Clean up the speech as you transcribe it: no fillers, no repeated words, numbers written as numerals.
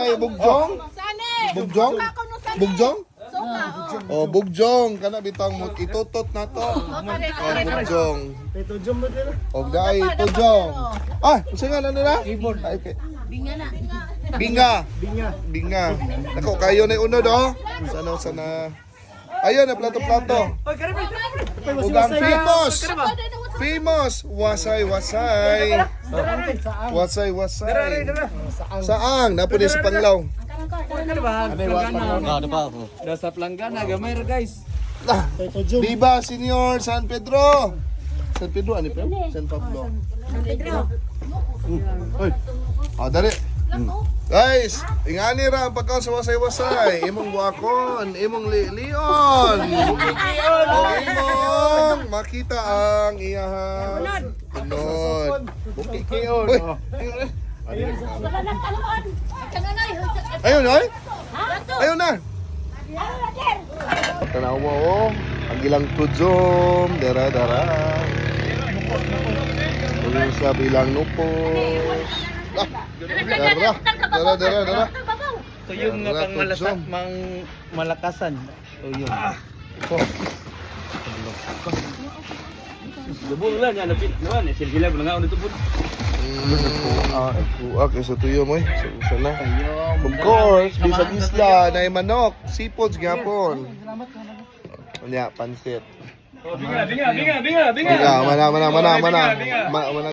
nay bugjong? Bugjong? Bugjong? Oh, bugjong kana bitang mo itutot na to. Oh, bugjong. Og dai tujong. Ah, usa nga nila? Keyboard. Okay. Binga. Nako kayo na unod oh. Sana. Ayun na plato-plato. Ugang famous. Wasay. Saang napunis panglaw. Nasa Planggana, gamay ra guys. Viva Senior San Pedro. San Pedro ani pa? San Pablo. Oy. Dali. Guys, ingani ra ang pagkaon sa wasay-wasay. Imong buakon, imong lion. Imong makita ang iyahang unod. Bukikiyon. Ayun, oy. Ayun na. Tanaw mo oh. Ang ilang tujom, dara. Ulo sa bilang nupos. Dara. Tuyong nga pang malakasan. Tuyong. Dubol lang yan, napit naman. Silgilag na nga, ito po. Kuak, isa tuyo mo eh. Sana. Of course, bisag isla, na manok, seafoods gapon. Kanya, pansit. Binga. Mana.